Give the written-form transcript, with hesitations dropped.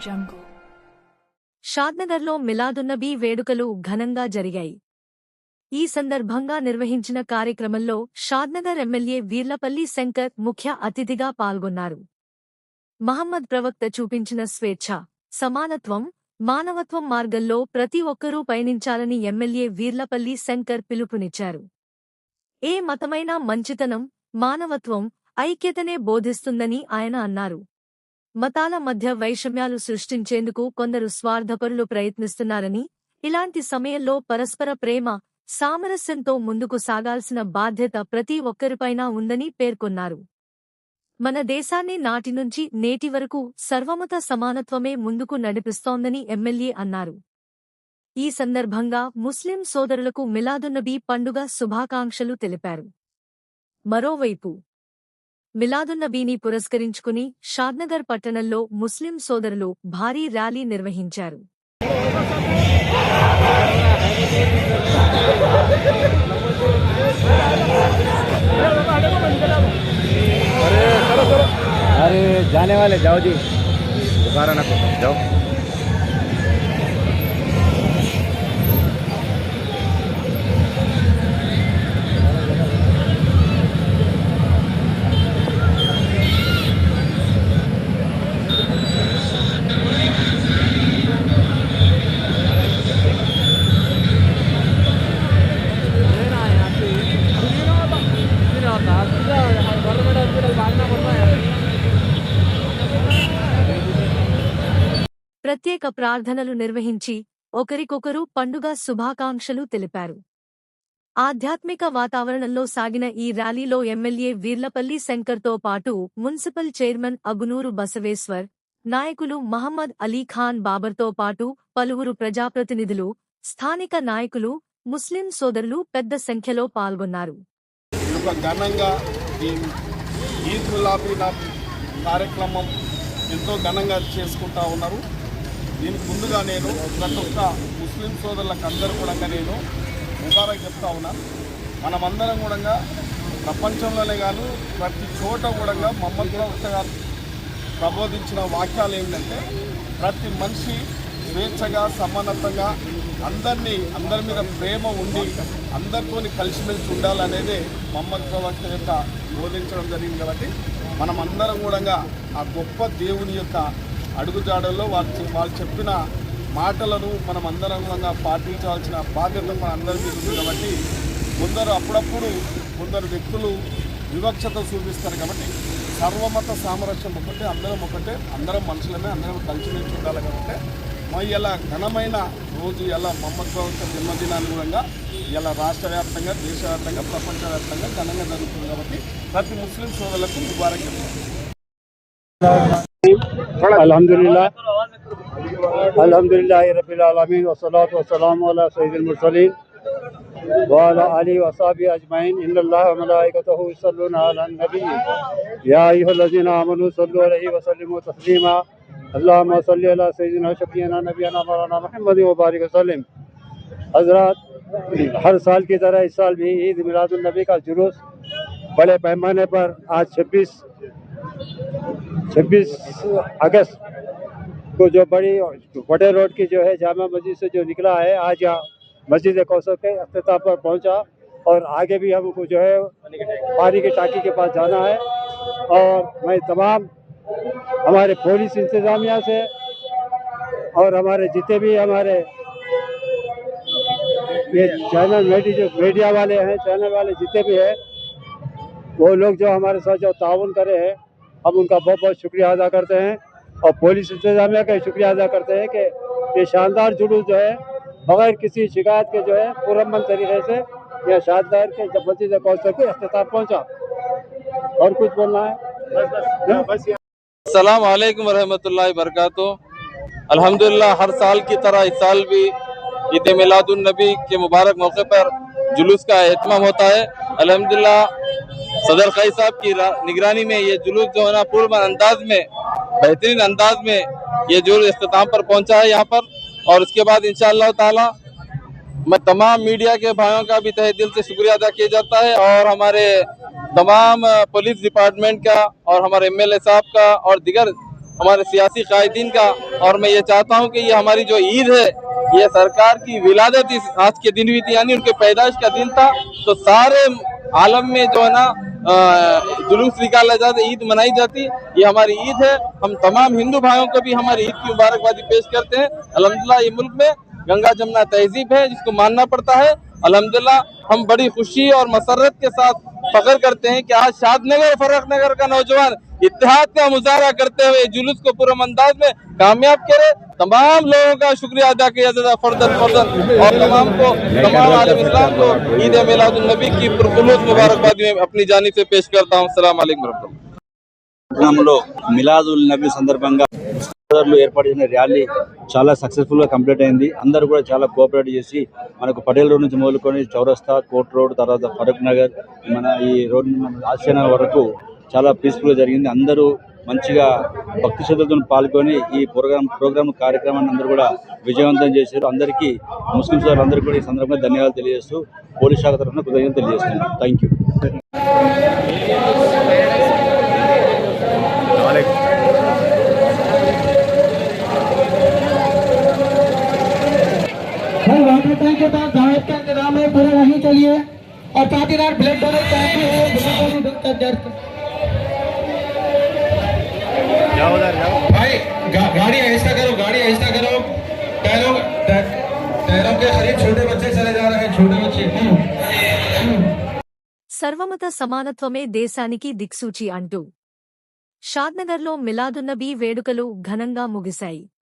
jungle. షాద్నగర్లో Milad-un-Nabi వేడుకలు ఘనంగా జరిగాయి. ఈ సందర్భంగా నిర్వహించిన కార్యక్రమంలో షాద్నగర్ ఎమ్మెల్యే వీర్లపల్లి శంకర్ ముఖ్య అతిథిగా పాల్గొన్నారు. మహమ్మద్ ప్రవక్త చూపించిన స్వేచ్ఛ, సమానత్వం, మానవత్వం మార్గంలో ప్రతి ఒక్కరూ పయనించాలని ఎమ్మెల్యే వీర్లపల్లి శంకర్ పిలుపునిచ్చారు. ఏ మతమైనా మంచితనం, మానవత్వం, ఐక్యతనే బోధిస్తుందని ఆయన అన్నారు. మతాల మధ్య వైషమ్యాలు సృష్టించేందుకు కొందరు స్వార్థపరులు ప్రయత్నిస్తున్నారని, ఇలాంటి సమయంలో పరస్పర ప్రేమ, సామరస్యంతో ముందుకు సాగాల్సిన బాధ్యత ప్రతి ఒక్కరిపైనా ఉందని పేర్కొన్నారు. మన దేశాన్ని నాటి నుంచి నేటి వరకు సర్వమత సమానత్వమే ముందుకు నడిపిస్తోందని ఎమ్మెల్యే అన్నారు. ఈ సందర్భంగా ముస్లిం సోదరులకు మిలాదున్నబీ పండుగ శుభాకాంక్షలు తెలిపారు. మరోవైపు మిలాదున్నబీని పురస్కరించుకుని షాద్నగర్ పట్టణంలో ముస్లిం సోదరులు భారీ ర్యాలీ నిర్వహించారు. अरे जाने वाले जाओ जी, दोबारा ना जाओ। ప్రత్యేక ప్రార్థనలు నిర్వహించి ఒకరికొకరు పండుగ శుభాకాంక్షలు తెలిపారు. ఆధ్యాత్మిక వాతావరణంలో సాగిన ఈ ర్యాలీలో ఎమ్మెల్యే వీర్లపల్లి శంకర్తో పాటు మున్సిపల్ చైర్మన్ అగునూరు బసవేశ్వర్, నాయకులు మహమ్మద్ అలీఖాన్ బాబర్తో పాటు పలువురు ప్రజాప్రతినిధులు, స్థానిక నాయకులు, ముస్లిం సోదరులు పెద్ద సంఖ్యలో పాల్గొన్నారు. కార్యక్రమం ఎంతో ఘనంగా చేసుకుంటా ఉన్నారు. దీనికి ముందుగా నేను ప్రతి ఒక్క ముస్లిం సోదరులకు అందరూ కూడా నేను ముబారక్ చెప్తా ఉన్నాను. మనమందరం కూడా ప్రపంచంలోనే కాదు ప్రతి చోట కూడా మహమ్మద్ ప్రవక్త గారు ప్రబోధించిన వాక్యాలు ఏంటంటే ప్రతి మనిషి స్వేచ్ఛగా, సమానత్వంగా, అందరి మీద ప్రేమ ఉండి అందరితోని కలిసిమెలిసి ఉండాలనేదే మహమ్మద్ ప్రవక్త యొక్క బోధించడం జరిగింది. కాబట్టి మనమందరం కూడా ఆ గొప్ప దేవుని యొక్క అడుగుజాడల్లో వాళ్ళు చెప్పిన మాటలను మనం అందరం కూడా పాటించాల్సిన బాధ్యత మన అందరి మీద ఉంది. కాబట్టి కొందరు వ్యక్తులు వివక్షత చూపిస్తారు. కాబట్టి సర్వమత సామరస్యం ఒకటే, అందరం మనుషులమే, అందరం కలిసిమెలిసి ఉండాలి. కాబట్టి ఇలా ఘనమైన రోజు ఇలా మహమ్మద్ ప్రవక్త జన్మదినాన్ని కూడా ఇలా రాష్ట్ర వ్యాప్తంగా, దేశవ్యాప్తంగా, ప్రపంచవ్యాప్తంగా ఘనంగా జరుగుతుంది. కాబట్టి ప్రతి ముస్లిం సోదరులకు ముబారక్ చెప్తారు. अल्हम्दुलिल्लाह रब्बिल आलमीन वस्सलातु वस्सलामु अला सय्यिदिल मुरसलीन व अला आलिहि व अस्हाबिहि अजमईन इन्नल्लाह व मलाइकतहु युसल्लूना अलन नबी या अय्युहल्लज़ीना आमनू सल्लु अलैहि व सल्लिमू तस्लीमा अल्लाहुम्मा सल्लि अला सय्यिदिना शफीना नबियना मौलाना मुहम्मद व बारिक वसल्लिम। हज़रात, हर साल की तरह इस साल भी ईद मिलादुन नबी का जुलूस बड़े पैमाने पर आज 26 अगस्त को जो बड़े रोड की जो है जामा मस्जिद से जो निकला है, आज यहाँ मस्जिद कौसर के अफ्ताह पर पहुंचा और आगे भी हमको जो है पानी की टाकी के पास जाना है। और मैं तमाम हमारे पुलिस इंतज़ामिया से और हमारे जितने भी हमारे ये चैनल मीडिया वाले हैं, चैनल वाले जितने भी हैं, वो लोग जो हमारे साथ जो ताउन करे हैं, हम उनका बहुत बहुत शुक्रिया अदा करते हैं। और पुलिस इंतजामिया का शुक्रिया अदा करते हैं कि ये शानदार जुलूस जो है बगैर किसी शिकायत के जो है पुरअमन तरीके से यह शानदार के जब मस्जिद कौसर के अख्तिताम पहुंचा। और कुछ बोलना है? अस्सलाम वालेकुम रहमतुल्लाहि बरकातुहू। अल्हम्दुलिल्लाह हर साल की तरह इस साल भी ईद मिलादुन नबी के मुबारक मौके पर जुलूस का एहतमाम होता है। अल्हम्दुलिल्लाह सदर खई साहब की निगरानी में ये जुलूस जो है ना पूर्ण अंदाज में, बेहतरीन अंदाज में ये जुलूस इख्तिताम पर पहुंचा है यहाँ पर। और उसके बाद इंशाअल्लाह ताला मैं तमाम मीडिया के भाइयों का भी तहे दिल से शुक्रिया अदा किया जाता है और हमारे तमाम पुलिस डिपार्टमेंट का और हमारे एमएलए साहब का और दिगर हमारे सियासी कायदीन का। और मैं ये चाहता हूँ कि ये हमारी जो ईद है, ये सरकार की विलादत इस आज के दिन भी थी, यानी उनके पैदाइश का दिन था। तो सारे आलम में जो है ना जुलूस निकाला जाता, ईद मनाई जाती। ये हमारी ईद है। हम तमाम हिंदू भाइयों को भी हमारी ईद की मुबारकबादी पेश करते हैं। अल्हम्दुलिल्लाह ये मुल्क में गंगा जमुना तहजीब है जिसको मानना पड़ता है। अल्हम्दुलिल्लाह हम बड़ी खुशी और मसरत के साथ फख्र करते हैं कि आज शादनगर फर्रुखनगर का नौजवान इत्तेहाद का मुजाहरा करते हुए जुलूस को पूरे अंदाज में कामयाब करे। तमाम लोगों का शुक्रिया अदा किया जाता है, फर्दन और तमाम आलम इस्लाम को ईद मिलादुन नबी की पुरखुलूस मुबारकबादी में अपनी जानिब से पेश करता हूँ। अस्सलाम वालेकुम పట్టణంలో మిలాదుల్ నబీ సందర్భంగా సోదరులు ఏర్పాటు చేసిన ర్యాలీ చాలా సక్సెస్ఫుల్ గా కంప్లీట్ అయింది. అందరూ కూడా చాలా కోఆపరేట్ చేసి మనకు పటేల్ రోడ్ నుంచి మొదలుకొని చౌరస్తా, కోట్ రోడ్, తర్వాత ఫరూక్ నగర్, మన ఈ రోడ్ ఆసియానా వరకు చాలా పీస్ఫుల్ గా జరిగింది. అందరూ మంచిగా భక్తి శ్రద్ధలతో పాల్గొని ఈ ప్రోగ్రామ్ కార్యక్రమాన్ని అందరూ కూడా విజయవంతం చేశారు. అందరికీ ముస్లిం సోదరులందరికీ కూడా ఈ సందర్భంగా ధన్యవాదాలు తెలియజేస్తూ పోలీస్ శాఖ తరఫున కృతజ్ఞతలు తెలియజేస్తున్నాను. Thank you. वाटर टैंक के पास जायद का इंतजाम है, पूरा वहीं चलिए। और पाटीदार ब्लड डोनेट कैंप भी है, भाई गाड़ी ऐसा करो, पैरों के करीब छोटे बच्चे चले जा रहे हैं, छोटे बच्चे। సర్వమత సమానత్వమే దేశానికి దిక్సూచి అంటూ షాద్నగర్లో మిలాదున్నబీ వేడుకలు ఘనంగా ముగిశాయి.